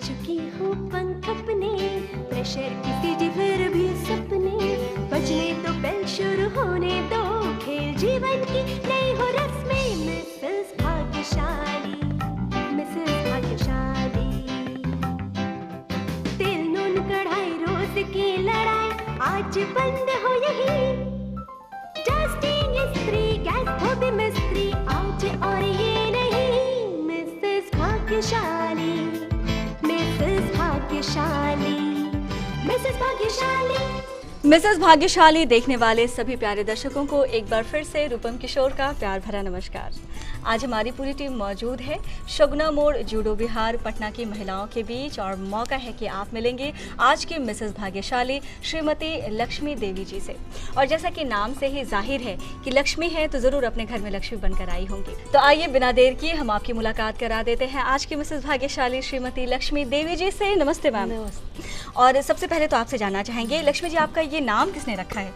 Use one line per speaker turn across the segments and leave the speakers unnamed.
चुकी हूँ पंख अपने, प्रेशर की सीटी फिर भी सपने, बजने तो बेल शुरू होने दो, खेल जीवन की नई हो रस्में। मिसेस भाग्यशाली, मिसेस भाग्यशाली, तेल नून कढ़ाई रोज की लड़ाई आज बंद हो यही, डस्टिंग इस्त्री गैस धोबी मिस्त्री आज और ये नहीं। मिसेस भाग्यशाली, मिसेस भाग्यशाली, मिसेस भाग्यशाली।
मिसेस भाग्यशाली देखने वाले सभी प्यारे दर्शकों को एक बार फिर से रूपम किशोर का प्यार भरा नमस्कार। आज हमारी पूरी टीम मौजूद है शगुना मोड़ जूडो विहार पटना की महिलाओं के बीच और मौका है कि आप मिलेंगे आज की मिसेस भाग्यशाली श्रीमती लक्ष्मी देवी जी से। और जैसा कि नाम से ही जाहिर है कि लक्ष्मी है तो जरूर अपने घर में लक्ष्मी बनकर आई होंगी। तो आइए बिना देर किए हम आपकी मुलाकात करा देते हैं आज की मिसेस भाग्यशाली श्रीमती लक्ष्मी देवी जी से। नमस्ते मैम। और सबसे पहले तो आपसे जानना चाहेंगे लक्ष्मी जी, आपका ये नाम किसने रखा है?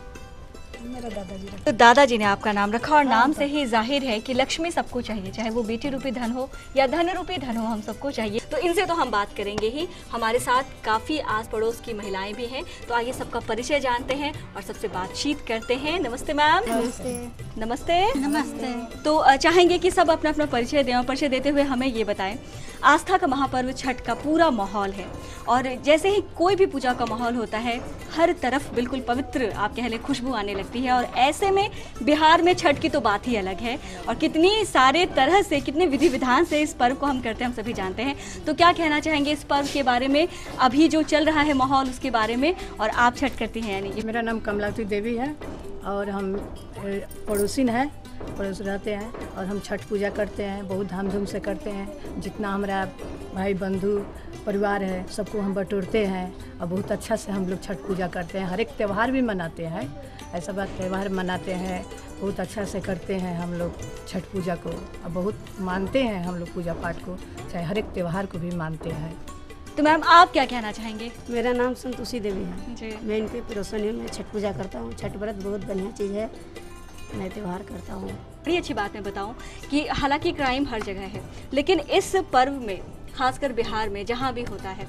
मेरा दादाजी रखा।
तो दादाजी ने आपका नाम रखा और नाम से ही जाहिर है कि लक्ष्मी सबको चाहिए, चाहे वो बेटी रूपी धन हो या धन रूपी धन हो, हम सबको चाहिए। तो इनसे तो हम बात करेंगे ही, हमारे साथ काफ़ी आस पड़ोस की महिलाएं भी हैं, तो आइए सबका परिचय जानते हैं और सबसे बातचीत करते हैं। नमस्ते मैम।
नमस्ते।
नमस्ते।
नमस्ते।
तो चाहेंगे कि सब अपना अपना परिचय दें और परिचय देते हुए हमें ये बताएं, आस्था का महापर्व छठ का पूरा माहौल है और जैसे ही कोई भी पूजा का माहौल होता है हर तरफ बिल्कुल पवित्र आप कह लें खुशबू आने लगती है, और ऐसे में बिहार में छठ की तो बात ही अलग है और कितनी सारे तरह से कितने विधि विधान से इस पर्व को हम करते हैं हम सभी जानते हैं। तो क्या कहना चाहेंगे इस पर्व के बारे में, अभी जो चल रहा है माहौल उसके बारे में, और आप छठ करती हैं यानी?
मेरा नाम कमलावती देवी है और हम पड़ोसिन हैं, पड़ोस रहते हैं और हम छठ पूजा करते हैं, बहुत धामधूम से करते हैं। जितना हमारा भाई बंधु परिवार है सबको हम बटोरते हैं और बहुत अच्छा से हम लोग छठ पूजा करते हैं। हर एक त्यौहार भी मनाते हैं, ऐसा बात त्यौहार मनाते हैं, बहुत अच्छा से करते हैं हम लोग छठ पूजा को और बहुत मानते हैं हम लोग पूजा पाठ को, चाहे हर एक त्यौहार को भी मानते हैं।
तो मैम आप क्या कहना चाहेंगे?
मेरा नाम संतोषी देवी है
जी।
मैं इनके पड़ोसन हूँ। मैं छठ पूजा करता हूँ। छठ व्रत बहुत बढ़िया चीज़ है, मैं त्यौहार करता हूँ।
बड़ी अच्छी बात मैं बताऊं कि हालांकि क्राइम हर जगह है, लेकिन इस पर्व में खासकर बिहार में जहां भी होता है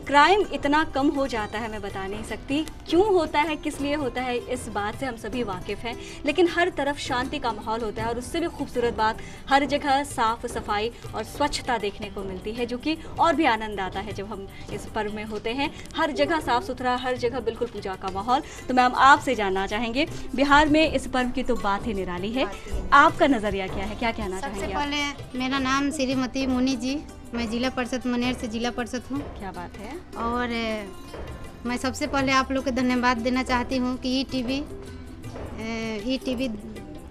क्राइम इतना कम हो जाता है, मैं बता नहीं सकती क्यों होता है, किस लिए होता है, इस बात से हम सभी वाकिफ़ हैं। लेकिन हर तरफ शांति का माहौल होता है और उससे भी खूबसूरत बात हर जगह साफ सफाई और स्वच्छता देखने को मिलती है, जो कि और भी आनंद आता है जब हम इस पर्व में होते हैं। हर जगह साफ सुथरा, हर जगह बिल्कुल पूजा का माहौल। तो मैम आपसे जानना चाहेंगे, बिहार में इस पर्व की तो बात ही निराली है, आपका नज़रिया क्या है, क्या कहना
सबसे
चाहेंगे?
पहले मेरा नाम श्रीमती मुनि जी, मैं जिला परिषद मनेर से जिला परिषद हूँ।
क्या बात है।
और मैं सबसे पहले आप लोग को धन्यवाद देना चाहती हूँ कि ई टीवी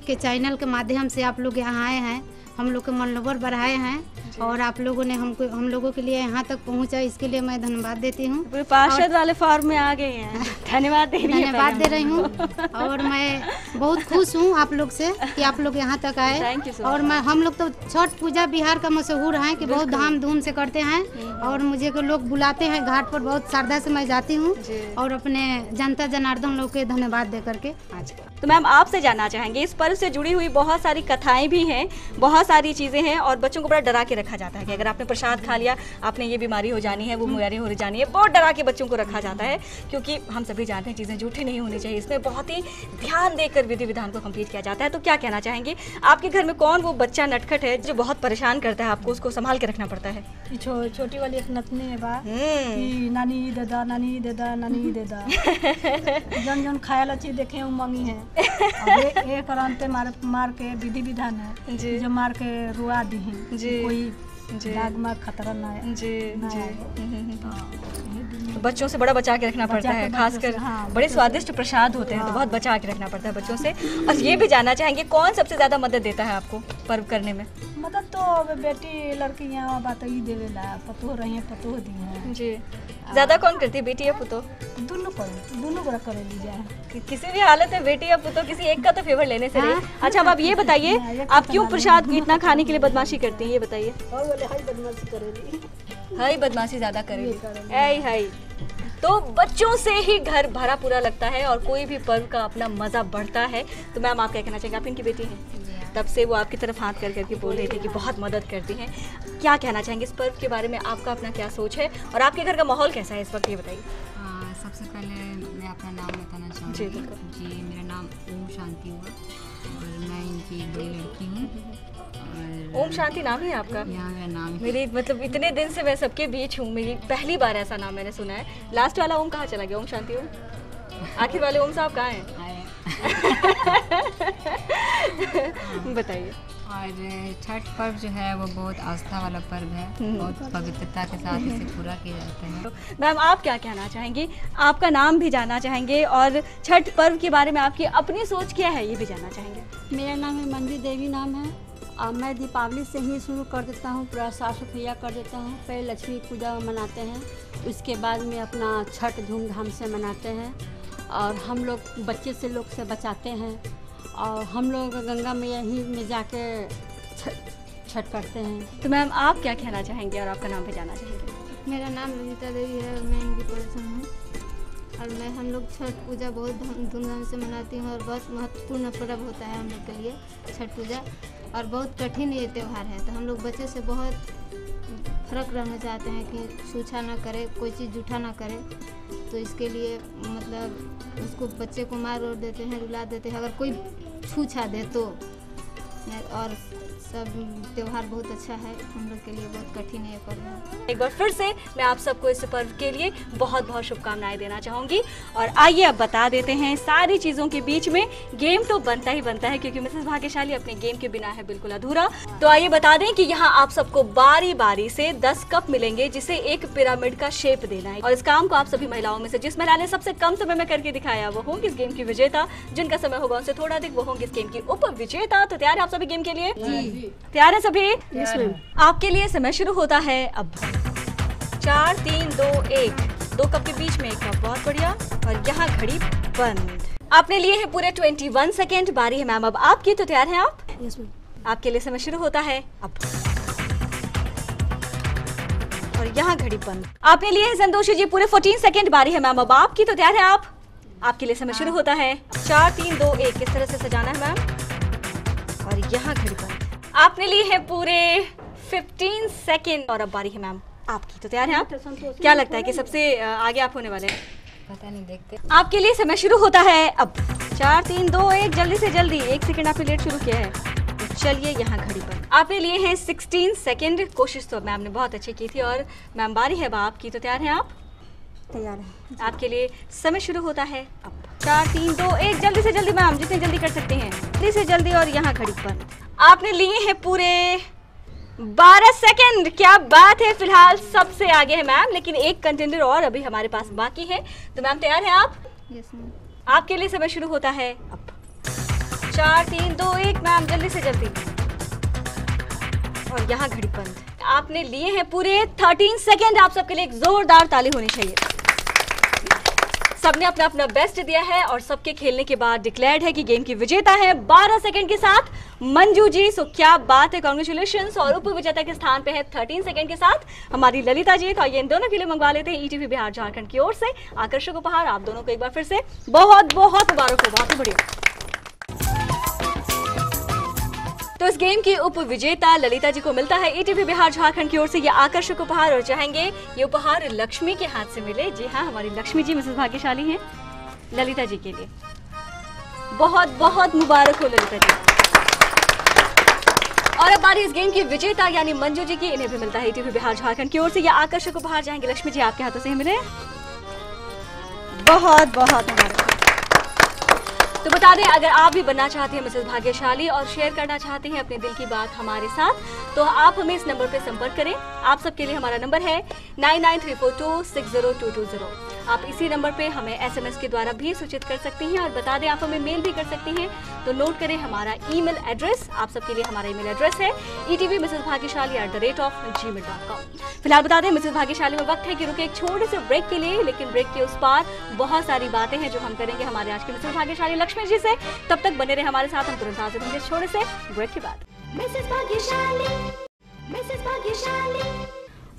के चैनल के माध्यम से आप लोग यहाँ आए हैं, हम लोग के मनोबल बढ़ाए हैं और आप लोगों ने हम लोगों के लिए यहाँ तक पहुँचा, इसके लिए मैं धन्यवाद देती हूँ।
पूरे पार्षद वाले फॉर्म में आ गए हैं, धन्यवाद दे
रही हूँ और मैं बहुत खुश हूँ आप लोग से कि आप लोग यहाँ तक आए। और हम लोग तो छठ पूजा बिहार का मशहूर है कि बहुत धामधूम से करते हैं और मुझे को लोग बुलाते हैं घाट पर, बहुत श्रद्धा से मैं जाती हूँ और अपने जनता जनार्दन लोग के धन्यवाद दे करके।
तो मैम आपसे जानना चाहेंगे, इस पर्व से जुड़ी हुई बहुत सारी कथाएं भी हैं, बहुत सारी चीज़ें हैं और बच्चों को बड़ा डरा के रखा जाता है कि अगर आपने प्रसाद खा लिया आपने ये बीमारी हो जानी है, वो बीमारी हो जानी है, बहुत डरा के बच्चों को रखा जाता है, क्योंकि हम सभी जानते हैं चीज़ें झूठी नहीं होनी चाहिए। इसमें बहुत ही ध्यान देकर विधि विधान को कंप्लीट किया जाता है। तो क्या कहना चाहेंगे, आपके घर में कौन वो बच्चा नटखट है जो बहुत परेशान करता है, आपको उसको संभाल के रखना पड़ता है?
छोटी वाली एक नतनी है बा कि नानी दादा नानी दादा नानी दादा जन जन खाया चीज देखे उमंगी है। एक रानते मार के विधि विधान है जो मार के रुआ दी कोई दाग में खतरा ना है
तो बच्चों से बड़ा बचा के रखना पड़ता है, खासकर बड़े स्वादिष्ट प्रसाद होते हैं तो बहुत बचा के रखना पड़ता है बच्चों से। और ये भी जानना चाहेंगे कौन सबसे ज्यादा मदद देता है आपको पर्व करने में?
मदद तो बेटी लड़की यहाँ बात ही देवेला, पतो रही है पतो दी है
जी। ज्यादा कौन करती है, बेटी या पुतो?
दोनों को करे ली जाए,
किसी भी हालत में बेटी या पुतो किसी एक का तो फेवर लेने से नहीं। अच्छा अब आप ये बताइए, आप क्यों प्रसाद इतना खाने के लिए बदमाशी करती हैं, ये बताइए। हाई बदमाशी ज्यादा करेगी, हाई तो बच्चों से ही घर भरा पूरा लगता है और कोई भी पर्व का अपना मजा बढ़ता है। तो मैम आप क्या कहना चाहेंगे, आप इनकी बेटी हैं? तब से वो आपकी तरफ हाथ कर करके बोल रहे थे कि बहुत मदद करती हैं। क्या कहना चाहेंगे इस पर्व के बारे में, आपका अपना क्या सोच है और आपके घर का माहौल कैसा है इस वक्त, ये बताइए।
सबसे पहले मैं अपना नाम बताना चाहूँगी। जी, मेरा नाम ओम शांति हुआ और मैं इनकी बड़ी लड़की हूँ।
ओम शांति नाम है आपका?
यहाँ मेरा नाम है।
मेरी मतलब इतने दिन से मैं सबके बीच हूँ, मेरी पहली बार ऐसा नाम मैंने सुना है। लास्ट वाला ओम कहाँ चला गया? ओम शांति ओम, आखिर वाले ओम साहब कहाँ हैं? बताइए।
और छठ पर्व जो है वो बहुत आस्था वाला पर्व है, बहुत पवित्रता के साथ इसे पूरा किया जाता है।
मैम, आप क्या कहना चाहेंगी? आपका नाम भी जानना चाहेंगे और छठ पर्व के बारे में आपकी अपनी सोच क्या है ये भी जानना चाहेंगे।
मेरा नाम है मंदी देवी नाम है और मैं दीपावली से ही शुरू कर देता हूँ, पूरा साफ सफाइया कर देता हूँ। पहले लक्ष्मी पूजा मनाते हैं, उसके बाद में अपना छठ धूमधाम से मनाते हैं और हम लोग बच्चे से लोग से बचाते हैं और हम लोग गंगा मैया ही में जाके छठ करते हैं।
तो मैम, आप क्या कहना चाहेंगे और आपका नाम भी जानना चाहेंगे।
मेरा नाम ललिता देवी है, मैं इनकी पड़ोसन हूँ और हम लोग छठ पूजा बहुत धूमधाम से मनाती हूँ और बहुत महत्वपूर्ण पर्व होता है हम लोग के लिए छठ पूजा, और बहुत कठिन ये त्यौहार है। तो हम लोग बच्चे से बहुत फर्क रहना चाहते हैं कि छूछा ना करे, कोई चीज़ जूठा ना करे। तो इसके लिए मतलब उसको बच्चे को मार और देते हैं, रुला देते हैं अगर कोई छूछा दे तो। और सब त्यौहार बहुत अच्छा है, हम लोग के लिए बहुत कठिन है ये पर्व।
एक बार फिर से मैं आप सबको इस पर्व के लिए बहुत बहुत शुभकामनाएं देना चाहूँगी। और आइए अब बता देते हैं, सारी चीज़ों के बीच में गेम तो बनता ही बनता है, क्योंकि मिसेस भाग्यशाली अपने गेम के बिना है बिल्कुल अधूरा। तो आइए बता दें कि यहाँ आप सबको बारी बारी से 10 कप मिलेंगे जिसे एक पिरामिड का शेप देना है। और इस काम को आप सभी महिलाओं में से जिस महिला ने सबसे कम समय में करके दिखाया वो होंगे इस गेम की विजेता, जिनका समय होगा उनसे थोड़ा अधिक वो होंगे इस गेम की उप विजेता। तो तैयार है आप सभी गेम के लिए? तैयार है सभी? आपके लिए समय शुरू होता है अब। 4 3 2 1, 2 कप के बीच में एक कप, बहुत बढ़िया। और यहाँ घड़ी बंद। आपने लिए हैं पूरे 21 सेकेंड। बारी है मैम अब आपकी, तो तैयार हैं आप?
Yes ma'am.
आपके लिए समय शुरू होता है अब। और यहाँ घड़ी बंद। आपने लिए हैं संतोषी जी पूरे 14 सेकेंड। बारी है मैम अब आपकी, तो तैयार है आप? आपके लिए समय शुरू होता है 4 3 2 1। किस तरह से सजाना है मैम? और यहाँ घड़ी बंद। आपने लिए हैं पूरे 15 सेकेंड। और अब बारी है मैम आपकी, तो तैयार हैं आप? क्या लगता है कि सबसे आगे आप होने वाले हैं?
पता नहीं, देखते।
आपके लिए समय शुरू होता है अब। 4 3 2 1, जल्दी से जल्दी। 1 सेकेंड आपने लेट शुरू किया है, तो चलिए यहाँ घड़ी पर। आपने लिए हैं 16 सेकेंड। कोशिश तो मैम ने बहुत अच्छी की थी। और मैम बारी है अब आपकी, तो तैयार हैं आप?
तैयार है।
आपके लिए समय शुरू होता है अब। 4 3 2 1, जल्दी से जल्दी मैम, जितनी जल्दी कर सकते हैं जल्दी से जल्दी। और यहाँ घड़ी बंद। आपने लिए हैं पूरे 12 सेकेंड। क्या बात है, फिलहाल सबसे आगे है मैम, लेकिन एक कंटेंडर और अभी हमारे पास बाकी है। तो मैम तैयार हैं आप?
Yes ma'am.
आपके लिए समय शुरू होता है अब। 4 3 2 1, मैम जल्दी से जल्दी। और यहाँ घड़ी बंद। आपने लिए हैं पूरे 13 सेकेंड। आप सबके लिए एक जोरदार ताली होनी चाहिए। सबने अपना अपना बेस्ट दिया है और सबके खेलने के बाद डिक्लेयर्ड है कि गेम की विजेता है 12 सेकंड के साथ मंजू जी। सो क्या बात है, कांग्रेचुलेशंस। और उप विजेता के स्थान पे है 13 सेकंड के साथ हमारी ललिता जी। तो आइए इन दोनों के लिए मंगवा लेते हैं ईटीवी बिहार झारखंड की ओर से आकर्षक उपहार। आप दोनों को एक बार फिर से बहुत बहुत मुबारक हो, बहुत ही बढ़िया। तो इस गेम की उप विजेता ललिता जी को मिलता है ईटीवी बिहार झारखंड की ओर से ये आकर्षक उपहार। और चाहेंगे ये उपहार लक्ष्मी के हाथ से मिले। जी हाँ, हमारी लक्ष्मी जी मिसेस भाग्यशाली हैं ललिता जी के लिए। बहुत बहुत मुबारक हो ललिता जी। और अब बारी इस गेम की विजेता यानी मंजू जी की, इन्हें भी मिलता है ईटीवी बिहार झारखंड की ओर से ये आकर्षक उपहार। चाहेंगे लक्ष्मी जी आपके हाथों से ही मिले। बहुत बहुत मुबारक। तो बता दें, अगर आप भी बनना चाहते हैं मिसेस भाग्यशाली और शेयर करना चाहते हैं अपने दिल की बात हमारे साथ, तो आप हमें इस नंबर पर संपर्क करें। आप सबके लिए हमारा नंबर है 9934260220। आप इसी नंबर पे हमें SMS के द्वारा भी सूचित कर सकती हैं। और बता दें, आप हमें मेल भी कर सकती हैं। तो नोट करें हमारा ईमेल एड्रेस। आप सबके लिए हमारा ईमेल एड्रेस है etvmrsbhagyashali@gmail.com। फिलहाल बता दें, मिसेस भाग्यशाली में वक्त है कि रुके एक छोटे से ब्रेक के लिए, लेकिन ब्रेक के उस पार बहुत सारी बातें हैं जो हम करेंगे हमारे आज की मिसेस भाग्यशाली लक्ष्मी जी से। तब तक बने रहे हमारे साथ। हम तुरंत हाजिर होंगे छोटे से ब्रेक के बाद।
मिसेस भाग्यशाली, मिसेस भाग्यशाली।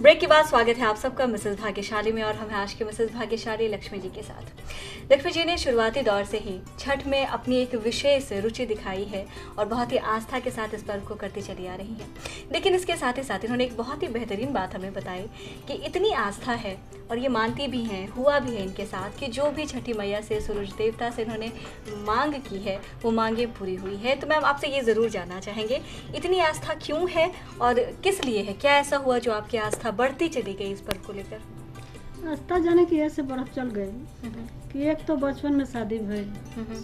ब्रेक के बाद स्वागत है आप सबका मिसेस भाग्यशाली में, और हम हैं आज के मिसेस भाग्यशाली लक्ष्मी जी के साथ। लक्ष्मी जी ने शुरुआती दौर से ही छठ में अपनी एक विशेष रुचि दिखाई है और बहुत ही आस्था के साथ इस पर्व को करती चली आ रही हैं। लेकिन इसके साथ ही साथ इन्होंने एक बहुत ही बेहतरीन बात हमें बताई कि इतनी आस्था है और ये मानती भी हैं, हुआ भी है इनके साथ कि जो भी छठी मैया से, सूरज देवता से इन्होंने मांग की है वो मांगे पूरी हुई है। तो मैम आपसे ये ज़रूर जानना चाहेंगे, इतनी आस्था क्यों है और किस लिए है? क्या ऐसा हुआ जो आपकी आस्था बढ़ती चली गई इस पर्व को लेकर?
रास्ता जाने की ऐसे बर्फ चल गई कि एक तो बचपन में शादी भइल,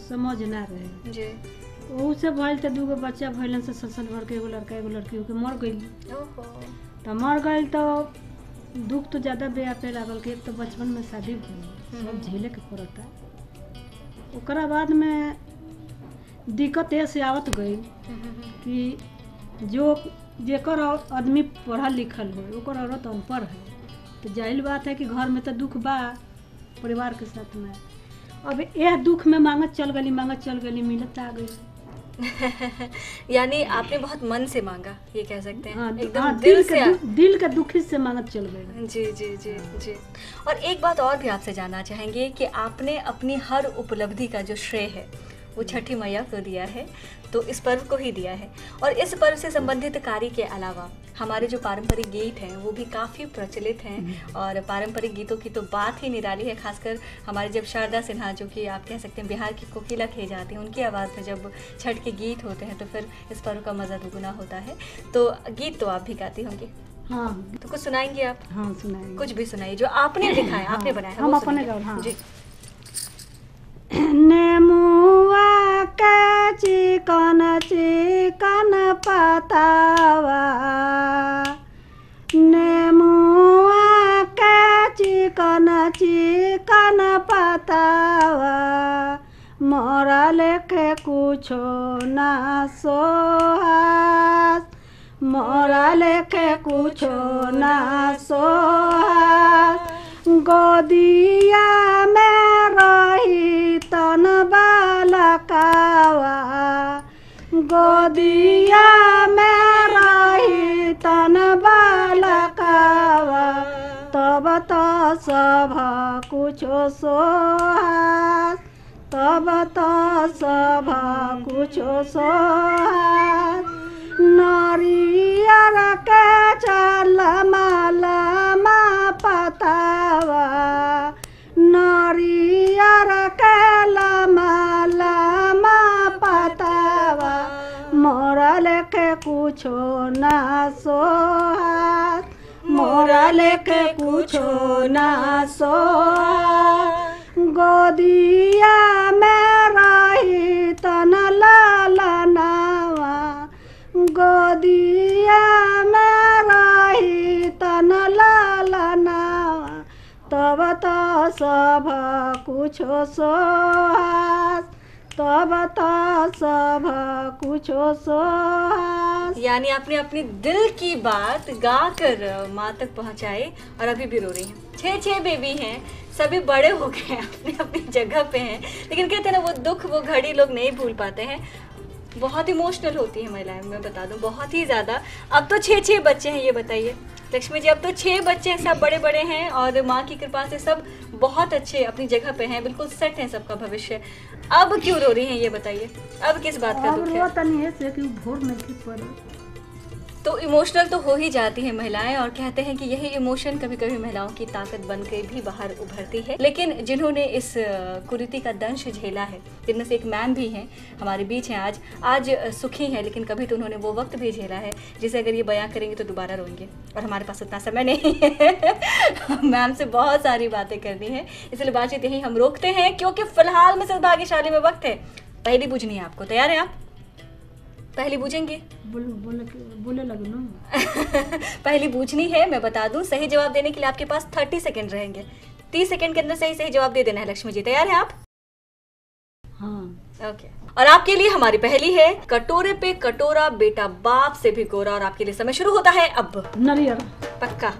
समझ ना रहे
जी,
उसे भइल तो 2 बच्चा भइलन से ससल भर के एगो लड़का एगो लड़की होके मर गई। तो मर गई तो दुख तो ज्यादा बेआपे लागल कि एक तो बचपन में शादी भइल, सब झेले के पड़ता। ओकरा बाद में दिक्कत ऐसे आवत गई कि जो जेकर आदमी पढ़ल लिखल हो ओकर औरत अनपढ़ है, तो जाहिर बात है कि घर में तो दुख बा परिवार के साथ में। अब यह दुख में मांगत चल गली मिलत आ गई।
यानी आपने बहुत मन से मांगा, ये कह सकते हैं।
हाँ,
एकदम
दिल के दुखी से मांगत चल गई।
जी जी जी जी। और एक बात और भी आपसे जानना चाहेंगे कि आपने अपनी हर उपलब्धि का जो श्रेय है वो छठी मैया को दिया है, तो इस पर्व को ही दिया है। और इस पर्व से संबंधित कार्य के अलावा हमारे जो पारंपरिक गीत हैं वो भी काफ़ी प्रचलित हैं, और पारंपरिक गीतों की तो बात ही निराली है। खासकर हमारे जब शारदा सिन्हा, जो कि आप कह सकते हैं बिहार की कोकिला कही जाती हैं, उनकी आवाज़ में जब छठ के गीत होते हैं तो फिर इस पर्व का मज़ा दुगुना होता है। तो गीत तो आप भी गाती होंगी?
हाँ।
तो कुछ सुनाएंगे आप?
हाँ सुनाएंगे।
कुछ भी सुनाइए जो आपने लिखा है, आपने बनाया है।
हम अपने गाँव। हाँ
जी।
नेमुआ के चिकन चिकन पतावा, नेमुआ के चिकन चिकन पतावा, मोरा लेके कुछो ना सोहास, मोरा लेके कुछो ना सोहास, गोदिया में रही तन बालकावा, गोदिया में रही तन बालकावा, तब तो सब कुछो सोहास, तब तो सब कुछो सोहास, नारियर के चल माला पतावा, नारियर के लमा लमा पतावा, मोरा लेके कुछो ना सोहास, मोरा लेके कुछो ना सोहास, गोदिया में रही तन लालनावा, गोदिया में रही तन लालनावा, तब तो सब कुछो सोहास, तब तो सब कुछो सोहास।
यानी आपने अपनी दिल की बात गा कर माँ तक पहुँचाई और अभी भी रो रही हैं। 6 बेबी हैं, सभी बड़े हो गए हैं, अपनी अपनी जगह पे हैं, लेकिन कहते हैं ना वो दुख, वो घड़ी लोग नहीं भूल पाते हैं। बहुत इमोशनल होती है महिलाएं, मैं बता दूं, बहुत ही ज़्यादा। अब तो 6 बच्चे हैं, ये बताइए लक्ष्मी जी, अब तो 6 बच्चे हैं, सब बड़े बड़े हैं और माँ की कृपा से सब बहुत अच्छे अपनी जगह पे हैं, बिल्कुल सेट हैं सबका भविष्य। अब क्यों रो रही हैं ये बताइए, अब किस बात का दुख है? तो इमोशनल तो हो ही जाती है महिलाएं, और कहते हैं कि यही इमोशन कभी कभी महिलाओं की ताकत बनकर भी बाहर उभरती है। लेकिन जिन्होंने इस कुरीति का दंश झेला है, जिनमें से एक मैम भी हैं हमारे बीच हैं आज सुखी हैं, लेकिन कभी तो उन्होंने वो वक्त भी झेला है जिसे अगर ये बयां करेंगे तो दोबारा रोएंगे, और हमारे पास उतना समय नहीं है मैम से बहुत सारी बातें करनी है, इसलिए बातचीत यही हम रोकते हैं, क्योंकि फिलहाल मिसेस भाग्यशाली में वक्त है पहली बूझनी है आपको। तैयार है आप? पहली बूझेंगे?
बोले लगे ना
पहली बूझनी है, मैं बता दूं, सही जवाब देने के लिए आपके पास 30 सेकंड रहेंगे। 30 सेकंड के अंदर सही जवाब दे देना है। लक्ष्मी जी तैयार है आप?
हाँ।
ओके। और आपके लिए हमारी पहली है, कटोरे पे कटोरा बेटा बाप से भी गोरा, और आपके लिए समय शुरू होता है अब।
नारियल।
पक्का?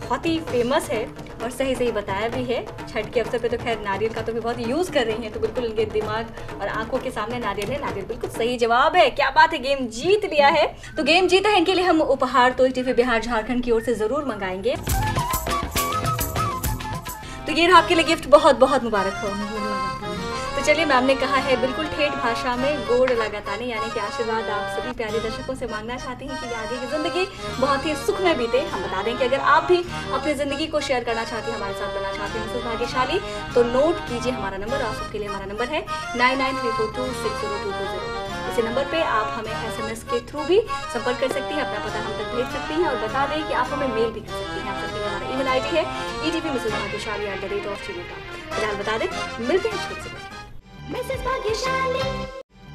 बहुत ही फेमस है और सही सही बताया भी है। छठ के अवसर पे तो खैर नारियल का तो भी बहुत यूज़ कर रही हैं, तो बिल्कुल इनके दिमाग और आंखों के सामने नारियल है। नारियल बिल्कुल सही जवाब है। क्या बात है, गेम जीत लिया है। तो गेम जीता है, इनके लिए हम उपहार तो टीवी बिहार झारखंड की ओर से ज़रूर मंगाएंगे। तो ये आपके लिए गिफ्ट बहुत बहुत मुबारक हो। तो चलिए, मैम ने कहा है बिल्कुल ठेठ भाषा में गोड़ लगातानी, यानी कि आशीर्वाद आप सभी प्यारे दर्शकों से मांगना चाहती हैं कि आगे की जिंदगी बहुत ही सुखमय बीते। हम बता दें कि अगर आप भी अपनी जिंदगी को शेयर करना चाहती हैं, हमारे साथ बनना चाहती हैं भाग्यशाली, तो नोट कीजिए हमारा नंबर। आप सबके लिए हमारा नंबर है 9934260220। इसी नंबर पे आप हमें SMS के थ्रू भी संपर्क कर सकती हैं, अपना पता हम तक भेज सकती हैं। और बता दें कि आप हमें मेल भी कर सकती हैं। आप सबके लिए हमारा ईमेल ID है etv@भाग्यशाली.com। फिलहाल बता दें, मिलते हैं छोटे से
मिसेस भाग्यशाली,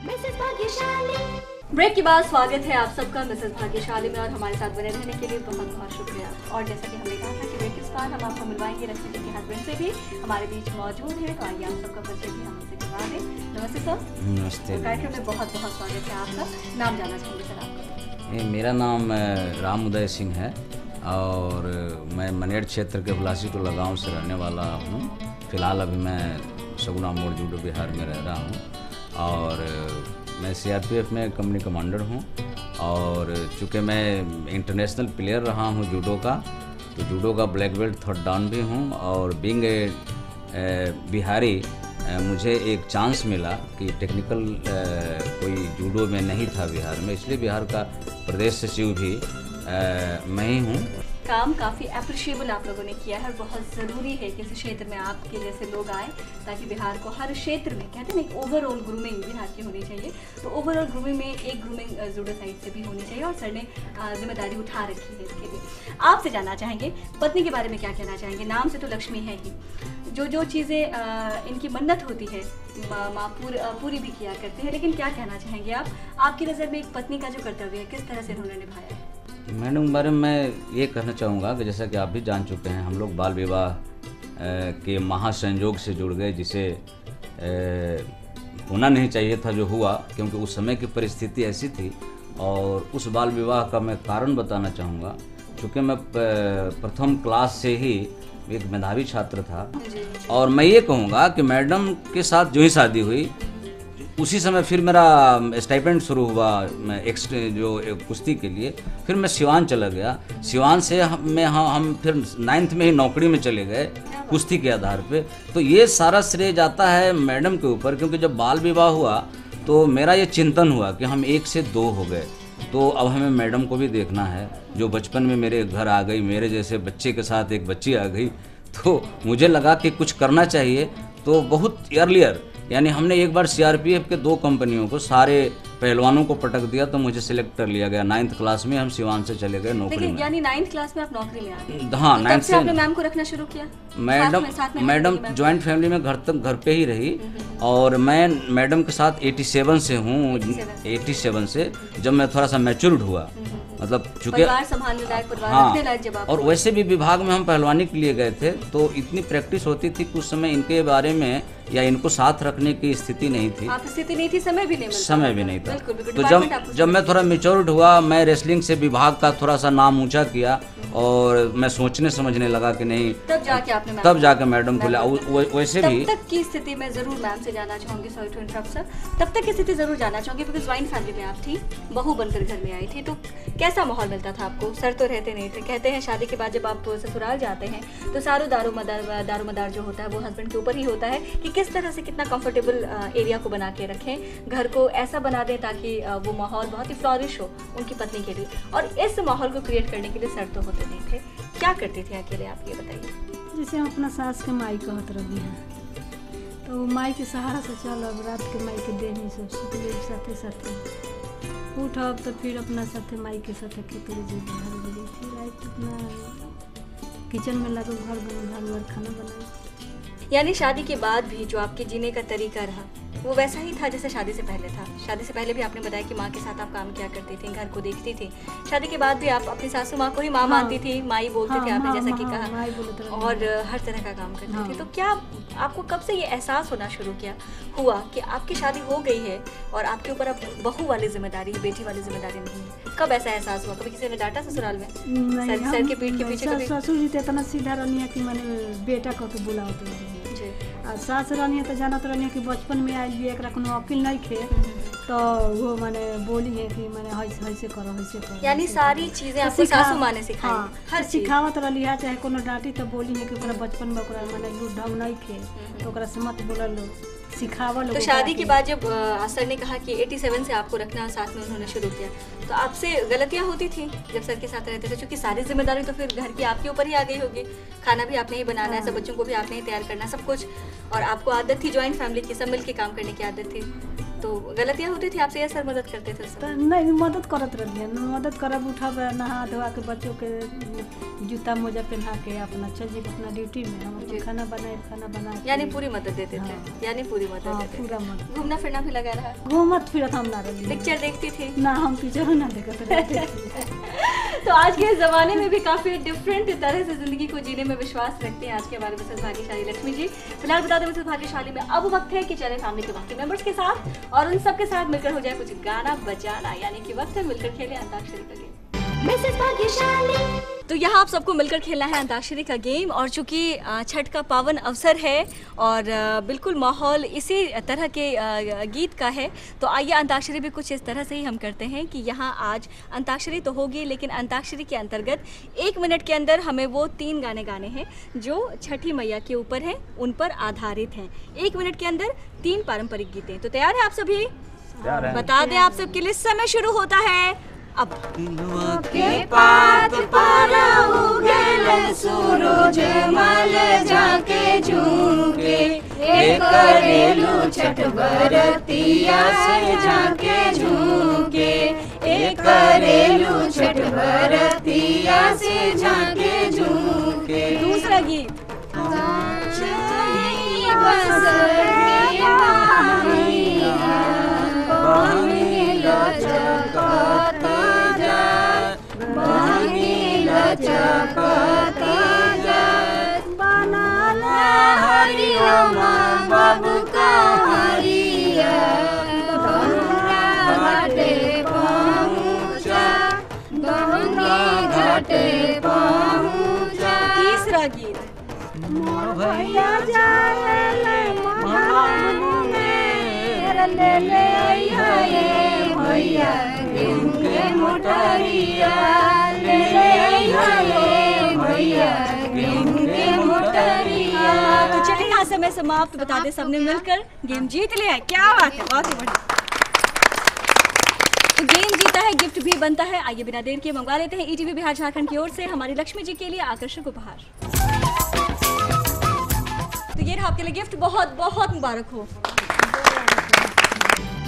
मिसेस भाग्यशाली।
ब्रेक के बाद स्वागत है आप सबका मिसेस भाग्यशाली में, और हमारे साथ बने रहने के लिए बहुत बहुत शुक्रिया। और जैसा कि हमने कहा था कि ब्रेक के बाद हम आपको मिलवाएंगे रश्मि जी के हस्बैंड से भी हमारे बीच मौजूद है। तो आइए आप सबका परिचय भी हम उनसे करवा दें। नमस्ते सर।
नमस्ते।
कार्यक्रम में बहुत बहुत स्वागत है आपका। नाम जानना चाहेंगे सर आपका?
मेरा नाम राम उदय सिंह है और मैं मनेर क्षेत्र के बलासी टोला गाँव से रहने वाला हूँ। फिलहाल अभी मैं सगुना मोड़ जूडो बिहार में रह रहा हूँ और मैं CRPF में कंपनी कमांडर हूँ। और चूँकि मैं इंटरनेशनल प्लेयर रहा हूँ जूडो का, तो जूडो का ब्लैक बेल्ट 3rd डान भी हूँ। और बीइंग ए बिहारी मुझे एक चांस मिला कि टेक्निकल कोई जूडो में नहीं था बिहार में, इसलिए बिहार का प्रदेश सचिव भी मैं ही हूँ।
काम काफ़ी अप्रिशिएबल आप लोगों ने किया है और बहुत ज़रूरी है कि इस क्षेत्र में आपके जैसे लोग आए, ताकि बिहार को हर क्षेत्र में, कहते हैं ना, ओवरऑल ग्रूमिंग बिहार की होनी चाहिए। तो ओवरऑल ग्रूमिंग में एक ग्रूमिंग जूडो साइड से भी होनी चाहिए और सर ने जिम्मेदारी उठा रखी है इसके लिए। आपसे जानना चाहेंगे पत्नी के बारे में क्या कहना चाहेंगे? नाम से तो लक्ष्मी है ही, जो चीज़ें इनकी मन्नत होती है माँ पूरी भी किया करती है, लेकिन क्या कहना चाहेंगे आप? आपकी नज़र में एक पत्नी का जो कर्तव्य है किस तरह से उन्होंने निभाया है?
मैडम के बारे में मैं ये कहना चाहूँगा कि जैसा कि आप भी जान चुके हैं, हम लोग बाल विवाह के महासंयोग से जुड़ गए, जिसे होना नहीं चाहिए था जो हुआ, क्योंकि उस समय की परिस्थिति ऐसी थी। और उस बाल विवाह का मैं कारण बताना चाहूँगा। क्योंकि मैं प्रथम क्लास से ही एक मेधावी छात्र था और मैं ये कहूँगा कि मैडम के साथ जो ही शादी हुई उसी समय फिर मेरा स्टाइपेंड शुरू हुआ कुश्ती के लिए। फिर मैं सिवान चला गया। सिवान से हम फिर 9th में ही नौकरी में चले गए कुश्ती के आधार पे। तो ये सारा श्रेय जाता है मैडम के ऊपर, क्योंकि जब बाल विवाह हुआ तो मेरा ये चिंतन हुआ कि हम 1 से 2 हो गए, तो अब हमें मैडम को भी देखना है जो बचपन में मेरे घर आ गई, मेरे जैसे बच्चे के साथ एक बच्ची आ गई। तो मुझे लगा कि कुछ करना चाहिए। तो बहुत अर्लियर, यानी हमने एक बार CRPF के 2 कंपनियों को, सारे पहलवानों को पटक दिया, तो मुझे सिलेक्ट कर लिया गया। 9th क्लास में हम सिवान से चले गए नौकरी में।
यानी 9th क्लास में आप नौकरी में आ गए?
हाँ, 9th से
आपने मैम को रखना शुरू किया?
मैडम जॉइंट फैमिली में घर पे ही रही। और मैं मैडम के साथ 87 से हूँ। 87 से जब मैं थोड़ा सा मैच्योर्ड हुआ, मतलब चूँकि हाँ, और वैसे भी विभाग में हम पहलवानी के लिए गए थे, तो इतनी प्रैक्टिस होती थी कि उस समय इनके बारे में या इनको साथ रखने की स्थिति नहीं थी।
स्थिति नहीं थी, समय भी नहीं था।
तो जब मैं थोड़ा मैच्योर्ड हुआ, मैं रेसलिंग से विभाग का थोड़ा सा नाम ऊंचा किया और मैं सोचने समझने लगा कि नहीं, तब जाके मैडम को वैसे भी
तब तक की स्थिति में जरूर मैम से जानना चाहूँगी, सॉरी टू इंटरप्ट सर, तब तक की स्थिति जरूर जानना चाहूँगी, बिकॉज ज्वाइंट फैमिली में आप थी, बहू बनकर घर में आई थी, तो कैसा माहौल मिलता था आपको? सर तो रहते नहीं थे। कहते हैं शादी के बाद जब आप ससुराल जाते हैं तो सारा दारोमदार जो होता है वो हस्बैंड के ऊपर ही होता है कि किस तरह से कितना कंफर्टेबल एरिया को बना के रखें, घर को ऐसा बना दें ताकि वो माहौल बहुत ही फ्लॉरिश हो उनकी पत्नी के लिए। और इस माहौल को क्रिएट करने के लिए सर तो होते नहीं थे, क्या करते थे अकेले, आप ये बताइए।
जैसे हम अपना सास के माई कहत रही हैं, तो माई के सहारा से चलब, रात के माई के देनी सब सुतले साथे साथे उठब, तो फिर अपना साथे माई के साथे खेतरे जी घर गई, फिर आई अपना किचन में लगो, घर खाना बनाई।
यानी शादी के बाद भी जो आपके जीने का तरीका रहा वो वैसा ही था जैसे शादी से पहले था? शादी से पहले भी आपने बताया कि माँ के साथ आप काम किया करती थी, घर को देखती थी। शादी के बाद भी आप अपनी सासू माँ को ही माँ मानती थी, माई बोलते थे आपने जैसा कि कहा, और हर तरह का काम करती थी। तो क्या आपको कब से ये एहसास होना शुरू हुआ कि आपकी शादी हो गई है और आपके ऊपर अब बहू वाली जिम्मेदारी, बेटी वाली जिम्मेदारी नहीं है? कब ऐसा एहसास हुआ? कभी किसी ने डांटा ससुराल में? सर के पीठ के पीछे कभी?
ससुर जी तो इतना सीधा रहनी है कि मैंने बेटा कह के बुलाओ और सास रहनी है तो जानत रहनी है कि बचपन में आई भी एक कोनो अकिल नहीं खे, तो वो मैंने बोली है कि मैंने ऐसे करो।
यानी सारी चीजें आपको सासू माँ ने सिखाई?
हाँ, हर सिखावत रही है। चाहे कोनो डांटी तो बोली है कि ओकरा बचपन में ओकरा मैंने लूट ढंग नहीं खे, तो ओकरा से मत बोला लो, सिखावल।
तो शादी के बाद जब सर ने कहा कि 87 से आपको रखना साथ में उन्होंने शुरू किया, तो आपसे गलतियां होती थी जब सर के साथ रहते थे? क्योंकि सारी जिम्मेदारी तो फिर घर की आपके ऊपर ही आ गई होगी, खाना भी आपने ही बनाना है, सब बच्चों को भी आपने ही तैयार करना है, सब कुछ, और आपको आदत थी ज्वाइंट फैमिली की, सब मिलके काम करने की आदत थी, तो गलतियां होती थी आपसे या सर मदद करते थे?
तो नहीं, मदद करत रही है, मदद करब, उठा नहा धोआ के बच्चों के जूता मोजा पहना के अपना चल जी अपना ड्यूटी में, हम खाना बनाए।
यानी पूरी मदद देते थे? यानी पूरी मदद देते?
पूरा मदद।
घूमना फिरना भी लगा रहा?
घूमत फिरत हम ना रही।
पिक्चर देखती थी?
ना, हम पिक्चर ना देखते।
तो आज के ज़माने में भी काफ़ी डिफरेंट तरह से ज़िंदगी को जीने में विश्वास रखते हैं आज के हमारे मिसेस भाग्यशाली लक्ष्मी जी। फिलहाल बता दें मिसेस भाग्यशाली में अब वक्त है कि चले फैमिली के बाकी मेंबर्स के साथ और उन सब के साथ मिलकर हो जाए कुछ गाना बजाना, यानी कि वक्त है मिलकर खेले अंताक्षरी का गेम।
मिसेस भाग्यशाली।
तो यहाँ आप सबको मिलकर खेलना है अंताक्षरी का गेम, और चूंकि छठ का पावन अवसर है और बिल्कुल माहौल इसी तरह के गीत का है, तो आइए अंताक्षरी भी कुछ इस तरह से ही हम करते हैं कि यहाँ आज अंताक्षरी तो होगी, लेकिन अंताक्षरी के अंतर्गत 1 मिनट के अंदर हमें वो 3 गाने गाने हैं जो छठी मैया के ऊपर हैं, उन पर आधारित हैं। 1 मिनट के अंदर 3 पारंपरिक गीतें। तो तैयार है आप सभी? बता दें आप सबके लिए समय शुरू होता है अब।
के पात पर उगल सूरज मल जाके झुके, एक करेलू छठ बरतिया से जाके झुके, एक करेलू छठ बरतिया से जाके झुके।
दूसरा गीत।
बाबू का हरिया घाटे पहुँचा, घाटे पहुँचा।
तीसरा गीत।
भैया जाए ले ले भैया गेहूं के मोटरिया, ले ले भैया गेहूं के मोटरिया।
तो चलिए यहाँ समय समाप्त। बता दें सबने मिलकर गेम जीत लिया है। क्या बात है, बहुत ही बढ़िया। तो गेम जीता है, गिफ्ट भी बनता है। आइए बिना देर के मंगवा लेते हैं ईटीवी बिहार झारखंड की ओर से हमारी लक्ष्मी जी के लिए आकर्षक उपहार। तो ये रहा आपके लिए गिफ्ट, बहुत बहुत मुबारक हो।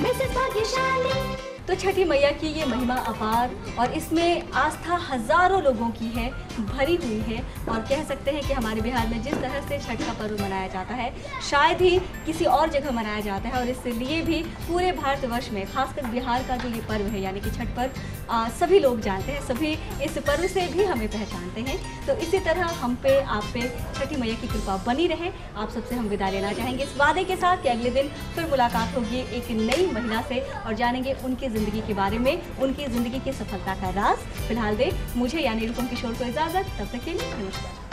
मिसेस भाग्यशाली।
तो छठी मैया की ये महिमा अपार और इसमें आस्था हजारों लोगों की है, भरी हुई है। और कह सकते हैं कि हमारे बिहार में जिस तरह से छठ का पर्व मनाया जाता है शायद ही किसी और जगह मनाया जाता है। और इसलिए भी पूरे भारतवर्ष में खासकर बिहार का जो ये पर्व है यानी कि छठ पर्व सभी लोग जानते हैं, सभी इस पर्व से भी हमें पहचानते हैं। तो इसी तरह हम पे आप पे छठी मैया की कृपा बनी रहे। आप सबसे हम विदा लेना चाहेंगे इस वादे के साथ कि अगले दिन फिर मुलाकात होगी एक नई महिला से और जानेंगे उनकी ज़िंदगी के बारे में, उनकी ज़िंदगी की सफलता का राज। फिलहाल दे मुझे यानी रूपम किशोर को इजाज़त, तब तक के लिए नमस्कार।